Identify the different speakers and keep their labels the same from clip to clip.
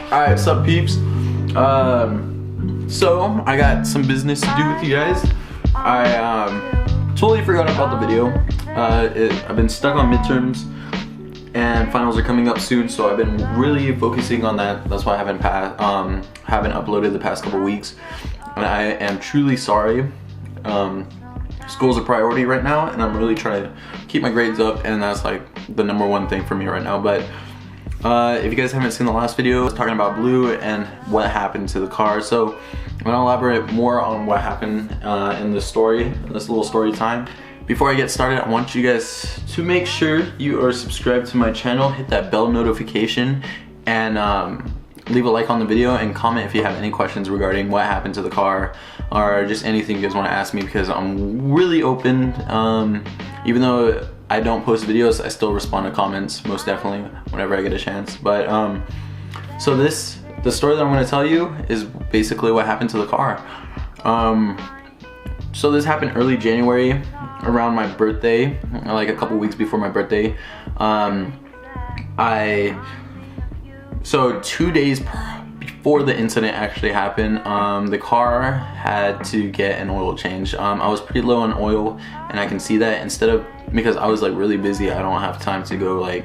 Speaker 1: Alright, what's up, peeps? So I got some business to do with you guys. I totally forgot about the video. I've been stuck on midterms and finals are coming up soon, so I've been really focusing on that. That's why I haven't uploaded the past couple weeks, and I am truly sorry. School's a priority right now, and I'm really trying to keep my grades up, and that's like the #1 thing for me right now. But if you guys haven't seen the last video, I was talking about Blue and what happened to the car. So I'm gonna elaborate more on what happened in this story, this little story time. Before I get started, I want you guys to make sure you are subscribed to my channel, hit that bell notification, and leave a like on the video and comment if you have any questions regarding what happened to the car or just anything you guys want to ask me, because I'm really open. Even though I don't post videos, I still respond to comments most definitely whenever I get a chance. But so the story that I'm going to tell you is basically what happened to the car. So this happened early January, around my birthday, like a couple weeks before my birthday. So 2 days before the incident actually happened, the car had to get an oil change. I was pretty low on oil, and I can see that. Because I was like really busy, I don't have time to go like,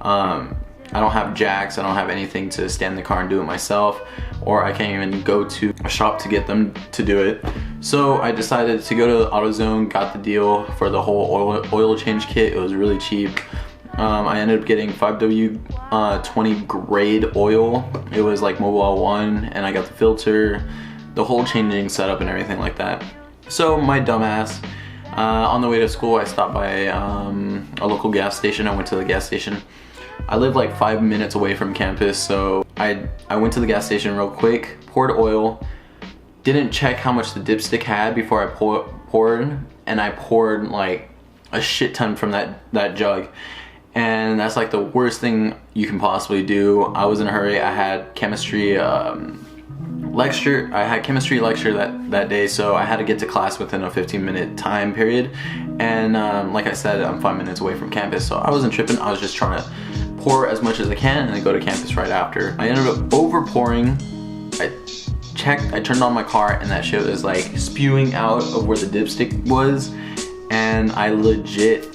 Speaker 1: I don't have jacks, I don't have anything to stand the car and do it myself, or I can't even go to a shop to get them to do it. So I decided to go to AutoZone, got the deal for the whole oil change kit. It was really cheap. I ended up getting 5W20 grade oil. It was like Mobile 1, and I got the filter, the whole changing setup and everything like that. So my dumbass, on the way to school, I stopped by a local gas station. I went to the gas station. I live like 5 minutes away from campus, so I went to the gas station real quick, poured oil, didn't check how much the dipstick had before I poured, and I poured like a shit ton from that jug. And that's like the worst thing you can possibly do. I was in a hurry. I had chemistry lecture. that day, so I had to get to class within a 15-minute time period. And like I said, I'm 5 minutes away from campus, so I wasn't tripping. I was just trying to pour as much as I can and then go to campus right after. I ended up over pouring. I turned on my car, and that shit was like spewing out of where the dipstick was, and I legit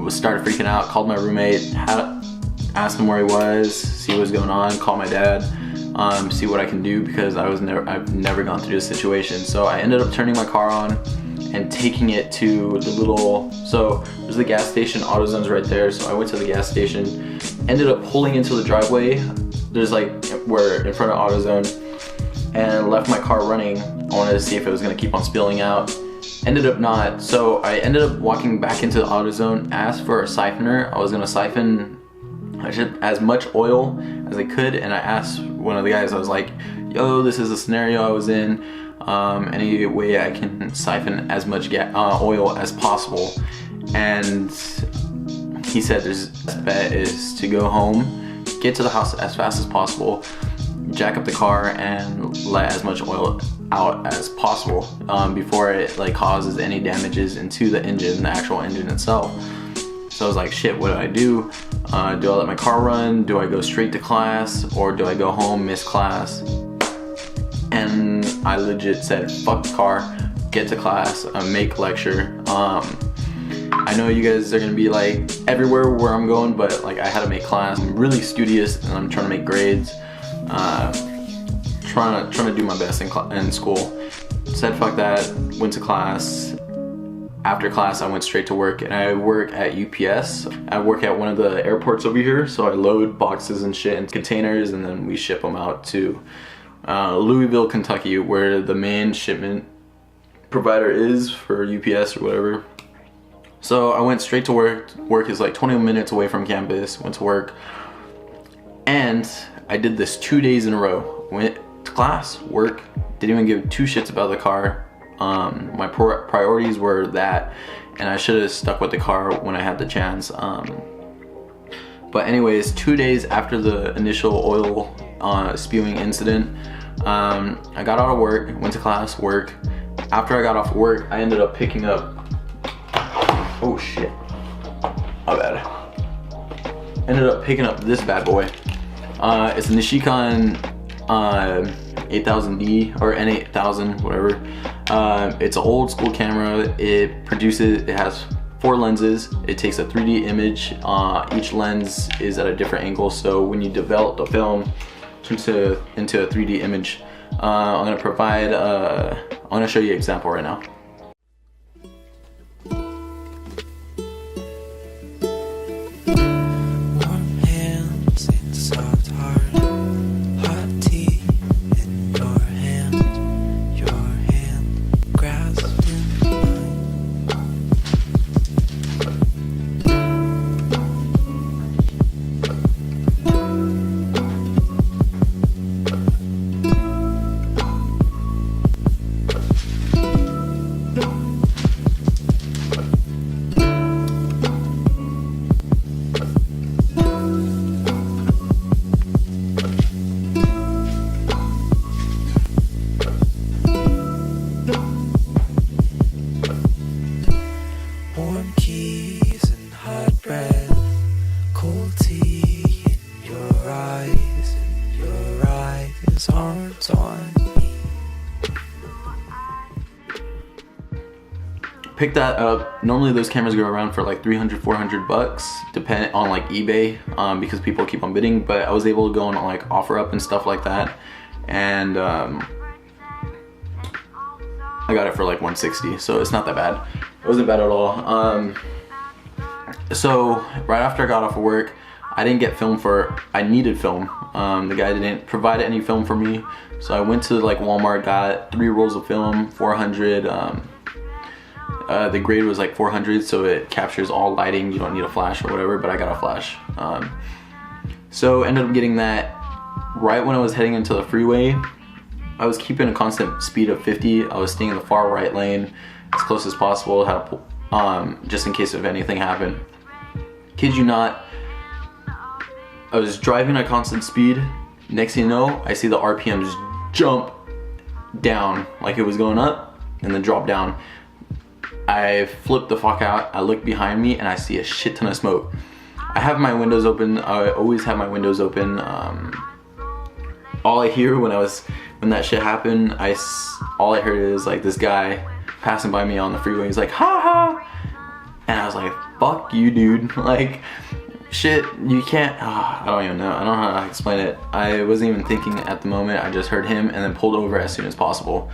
Speaker 1: started freaking out. Called my roommate, asked him where he was, see what was going on, call my dad, see what I can do, because I've never gone through this situation. So I ended up turning my car on and taking it to the so there's the gas station, AutoZone's right there. So I went to the gas station, ended up pulling into the driveway. There's like, we're in front of AutoZone, and left my car running. I wanted to see if it was gonna keep on spilling out. Ended up not. So I ended up walking back into the AutoZone, asked for a siphoner. I was gonna siphon as much oil as I could, and I asked one of the guys, I was like, yo, this is a scenario I was in. Any way I can siphon as much oil as possible? And he said his best bet is to go home, get to the house as fast as possible, jack up the car, and let as much oil out as possible before it like causes any damages into the engine, the actual engine itself. So I was like, shit, what do I do? Do I let my car run? Do I go straight to class? Or do I go home, miss class? And I legit said, fuck the car, get to class, make lecture. I know you guys are gonna be like everywhere where I'm going, but like I had to make class. I'm really studious, and I'm trying to make grades. Trying to do my best in school. Said fuck that, went to class. After class, I went straight to work, and I work at UPS. I work at one of the airports over here, so I load boxes and shit in containers, and then we ship them out to Louisville, Kentucky, where the main shipment provider is for UPS or whatever. So I went straight to work. Work is like 20 minutes away from campus. Went to work, and I did this 2 days in a row. Went to class, work, didn't even give two shits about the car. My priorities were that, and I should have stuck with the car when I had the chance. But anyways, 2 days after the initial oil spewing incident, I got out of work, went to class, work. After I got off work, I ended up picking up, oh shit, my bad. Ended up picking up this bad boy. It's a Nishikan 8000D or N8000, whatever. It's an old school camera. It has 4 lenses. It takes a 3D image. Each lens is at a different angle, so when you develop the film into a 3D image, I'm gonna show you an example right now. Pick that up. Normally those cameras go around for like 300, 400 bucks, depending on like eBay, because people keep on bidding, but I was able to go on like OfferUp and stuff like that, and I got it for like 160, so it's not that bad. It wasn't bad at all. So right after I got off of work, I didn't get film I needed film. The guy didn't provide any film for me, so I went to like Walmart, got 3 rolls of film, 400. The grade was like 400, so it captures all lighting. You don't need a flash or whatever, but I got a flash. So ended up getting that. Right when I was heading into the freeway, I was keeping a constant speed of 50. I was staying in the far right lane as close as possible, just in case if anything happened. Kid you not, I was driving at constant speed. Next thing you know, I see the RPMs jump down like it was going up and then drop down. I flipped the fuck out. I look behind me and I see a shit ton of smoke. I have my windows open. I always have my windows open. All I hear when that shit happened, all I heard is like this guy passing by me on the freeway. He's like, ha ha, and I was like, fuck you, dude. Like, shit, you can't. I don't even know. I don't know how to explain it. I wasn't even thinking at the moment. I just heard him and then pulled over as soon as possible.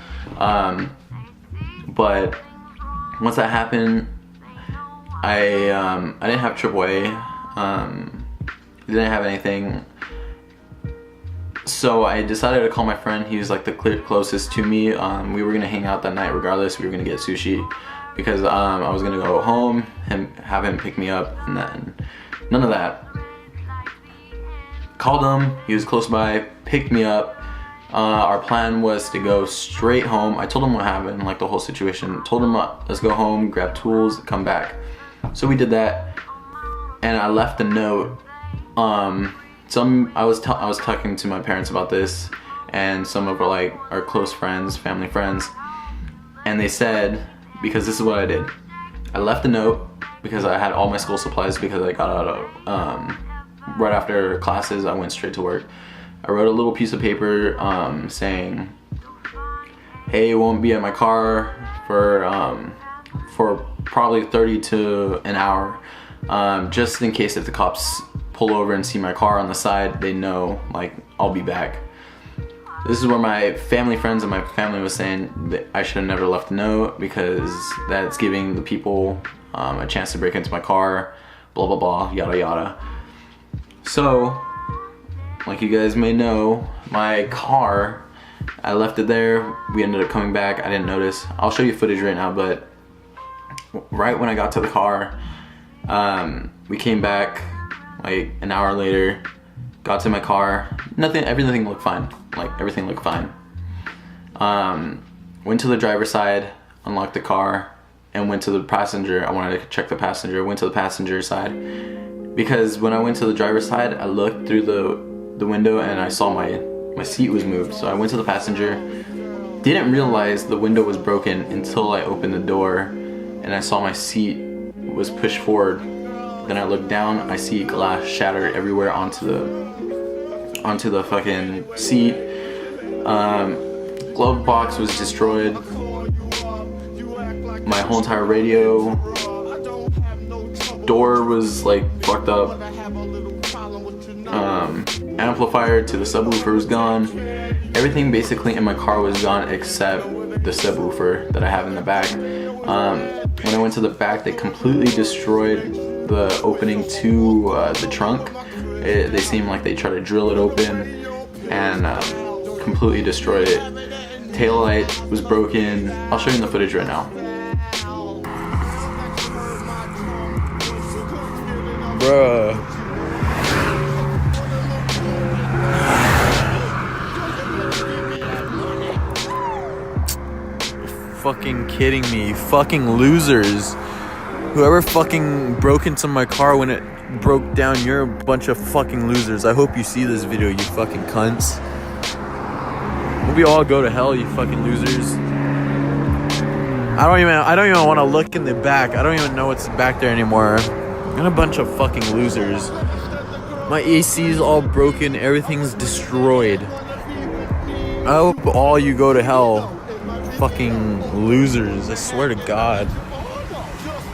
Speaker 1: But once that happened, I didn't have AAA, didn't have anything, so I decided to call my friend. He was like the closest to me. We were gonna hang out that night regardless. We were gonna get sushi because I was gonna go home and have him pick me up, and then none of that. Called him, he was close by, picked me up. Our plan was to go straight home. I told him what happened, like the whole situation. Told him, let's go home, grab tools, come back. So we did that, and I left a note. I was talking to my parents about this, and some of our close friends, family friends, and they said, because this is what I did. I left a note because I had all my school supplies because I got out of right after classes. I went straight to work. I wrote a little piece of paper saying, hey, won't be at my car for probably 30 to an hour, just in case if the cops pull over and see my car on the side, they know like I'll be back. This is where my friends and my family was saying that I should have never left a note because that's giving the people a chance to break into my car, blah blah blah, yada yada. So, like you guys may know, my car, I left it there. We ended up coming back. I didn't notice. I'll show you footage right now, but right when I got to the car, we came back like an hour later, got to my car. Everything looked fine. Like everything looked fine. Went to the driver's side, unlocked the car, and went to the passenger. I wanted to check the passenger. Went to the passenger side because when I went to the driver's side, I looked through the window and I saw my seat was moved. So I went to the passenger, didn't realize the window was broken until I opened the door and I saw my seat was pushed forward. Then I looked down, I see glass shattered everywhere onto onto the fucking seat. Glove box was destroyed. My whole entire radio door was like fucked up. Amplifier to the subwoofer was gone. Everything basically in my car was gone except the subwoofer that I have in the back. When I went to the back, they completely destroyed the opening to the trunk. They seemed like they tried to drill it open and completely destroyed it. Taillight was broken. I'll show you in the footage right now. Bruh. Fucking kidding me, you fucking losers. Whoever fucking broke into my car when it broke down, you're a bunch of fucking losers. I hope you see this video, you fucking cunts. We all go to hell, you fucking losers. I don't even want to look in the back. I don't even know what's back there anymore. I'm a bunch of fucking losers. My AC is all broken, everything's destroyed. I hope all you go to hell. Fucking losers, I swear to God.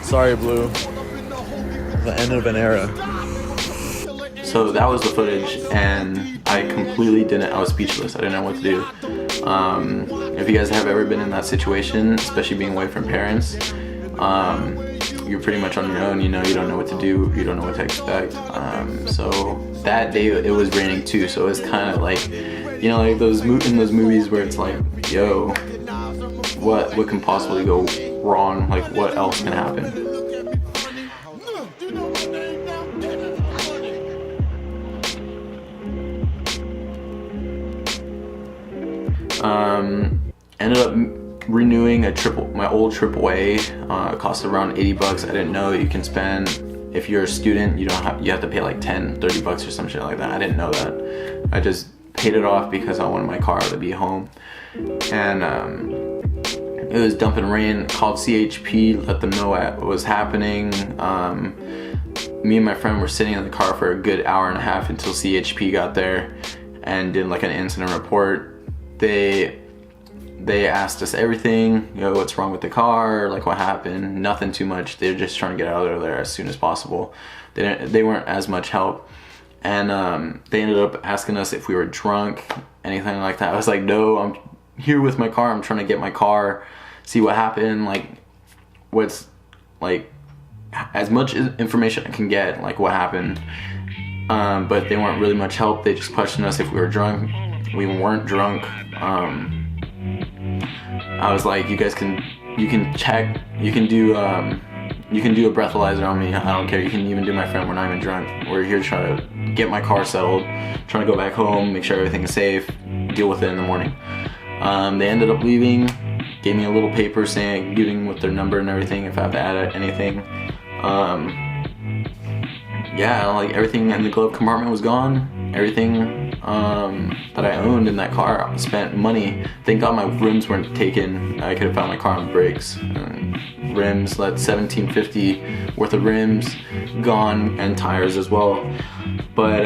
Speaker 1: Sorry, Blue. The end of an era. So that was the footage, and I completely I was speechless. I didn't know what to do. If you guys have ever been in that situation, especially being away from parents, you're pretty much on your own. You know, you don't know what to do. You don't know what to expect. So that day it was raining too. So it was kind of like, you know, like in those movies where it's like, yo, what can possibly go wrong? Like, what else can happen? Ended up renewing my old AAA. It cost around 80 bucks. I didn't know you can spend, if you're a student, you have to pay like 10, 30 bucks or some shit like that. I didn't know that. I just paid it off because I wanted my car to be home. And it was dumping rain. Called CHP, let them know what was happening. Me and my friend were sitting in the car for a good hour and a half until CHP got there and did like an incident report. They asked us everything, you know, what's wrong with the car, like what happened. Nothing too much. They're just trying to get out of there as soon as possible. They weren't as much help. And they ended up asking us if we were drunk, anything like that. I was like, no, I'm here with my car. I'm trying to get my car, see what happened, like what's, like, as much information I can get, like what happened. But they weren't really much help. They just questioned us if we were drunk. We weren't drunk. I was like, you can check, you can do a breathalyzer on me. I don't care. You can even do my friend. We're not even drunk. We're here trying to get my car settled, trying to go back home, make sure everything is safe, deal with it in the morning. They ended up leaving, gave me a little paper saying, giving with their number and everything if I have to add anything. Yeah, like everything in the glove compartment was gone. Everything that I owned in that car, I spent money. Thank God my rims weren't taken. I could have found my car on brakes. Rims, that's $17.50 worth of rims gone, and tires as well. But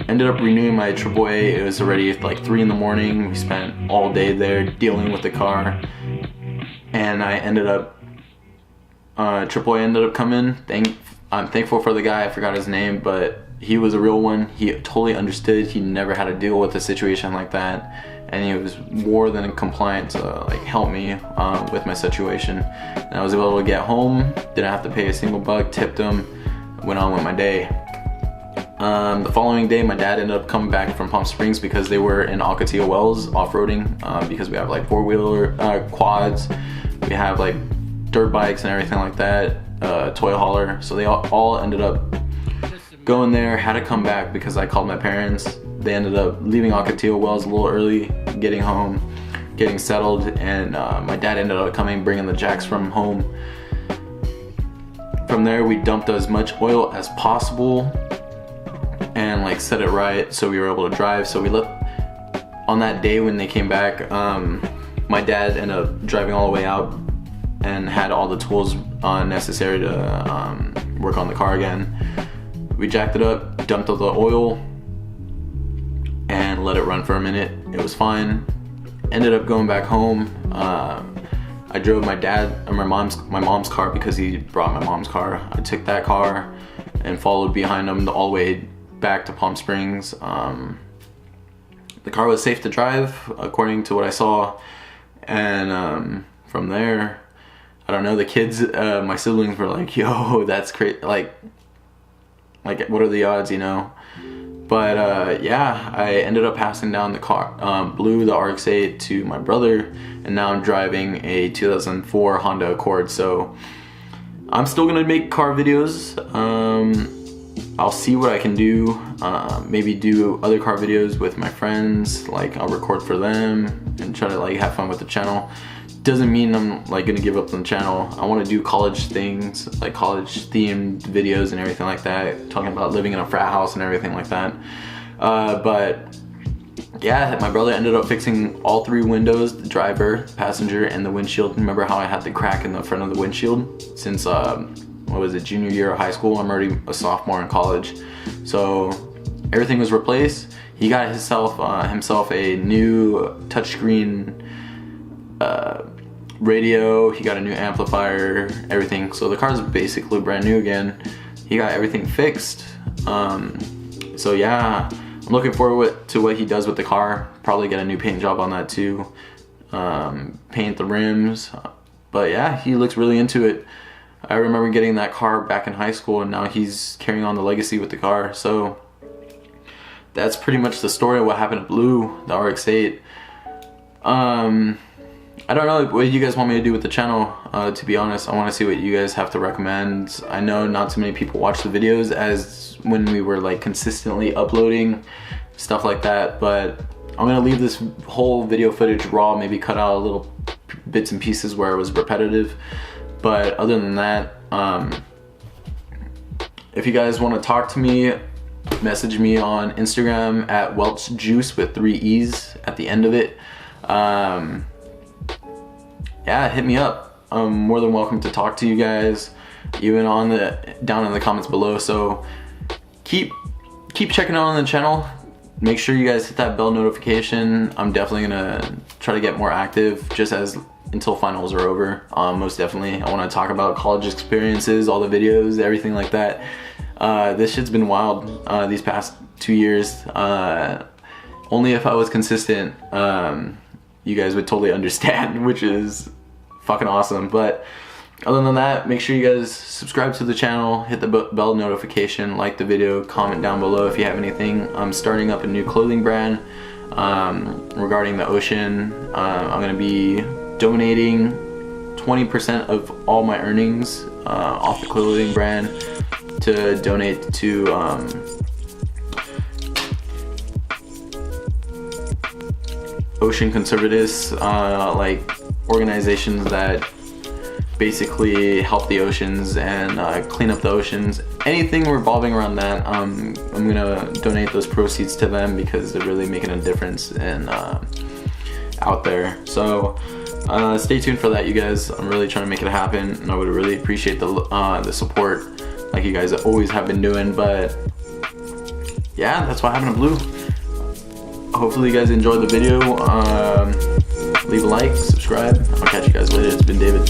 Speaker 1: ended up renewing my AAA. It was already like 3 in the morning. We spent all day there dealing with the car, and I ended up AAA ended up coming. I'm thankful for the guy. I forgot his name, but he was a real one. He totally understood. He never had to deal with a situation like that, and he was more than compliant to like help me with my situation. And I was able to get home, didn't have to pay a single buck, tipped him, went on with my day. The following day, my dad ended up coming back from Palm Springs because they were in Ocotillo Wells off-roading, because we have like four-wheeler quads, we have like dirt bikes and everything like that, toy hauler. So they all ended up going there. Had to come back because I called my parents. They ended up leaving Ocotillo Wells a little early, getting home, getting settled, and my dad ended up coming, bringing the jacks from home. From there, we dumped as much oil as possible and like set it right so we were able to drive. So we left on that day when they came back. My dad ended up driving all the way out and had all the tools necessary to work on the car again. We jacked it up, dumped all the oil, and let it run for a minute. It was fine. Ended up going back home. I drove my mom's car because he brought my mom's car. I took that car and followed behind him all the way back to Palm Springs. The car was safe to drive according to what I saw, and from there, I don't know, the kids, my siblings were like, yo, that's crazy, like what are the odds, you know? But yeah, I ended up passing down the car, Blue, the RX8, to my brother, and now I'm driving a 2004 Honda Accord. So I'm still gonna make car videos. I'll see what I can do. Maybe do other car videos with my friends, like I'll record for them and try to like have fun with the channel. Doesn't mean I'm like gonna give up on the channel. I want to do college things, like college themed videos and everything like that, talking about living in a frat house and everything like that. But yeah, my brother ended up fixing all 3 windows, the driver, the passenger, and the windshield. Remember how I had the crack in the front of the windshield since what was it, junior year of high school? I'm already a sophomore in college, so everything was replaced. He got himself a new touchscreen radio. He got a new amplifier, everything. So the car's basically brand new again. He got everything fixed. So yeah, I'm looking forward to what he does with the car. Probably get a new paint job on that too. Paint the rims. But yeah, he looks really into it. I remember getting that car back in high school, and now he's carrying on the legacy with the car. So that's pretty much the story of what happened to Blue, the RX8. I don't know what you guys want me to do with the channel. To be honest, I want to see what you guys have to recommend. I know not too many people watch the videos as when we were like consistently uploading stuff like that, but I'm gonna leave this whole video footage raw, maybe cut out a little bits and pieces where it was repetitive. But other than that, if you guys want to talk to me, message me on Instagram at WelchJuiceee with 3 E's at the end of it. Yeah, hit me up. I'm more than welcome to talk to you guys, even down in the comments below. So keep checking out on the channel. Make sure you guys hit that bell notification. I'm definitely gonna try to get more active just until finals are over. Most definitely. I want to talk about college experiences, all the videos, everything like that. This shit's been wild these past 2 years. Only if I was consistent, you guys would totally understand, which is fucking awesome. But other than that, make sure you guys subscribe to the channel, hit the bell notification, like the video, comment down below if you have anything. I'm starting up a new clothing brand regarding the ocean. I'm gonna be donating 20% of all my earnings off the clothing brand to donate to ocean conservatives, like organizations that basically help the oceans and clean up the oceans. Anything revolving around that, I'm gonna donate those proceeds to them because they're really making a difference out there. So stay tuned for that, you guys. I'm really trying to make it happen, and I would really appreciate the support like you guys always have been doing. But yeah, that's what happened to Blue. Hopefully you guys enjoyed the video. Leave a like, subscribe. I'll catch you guys later. It's been David.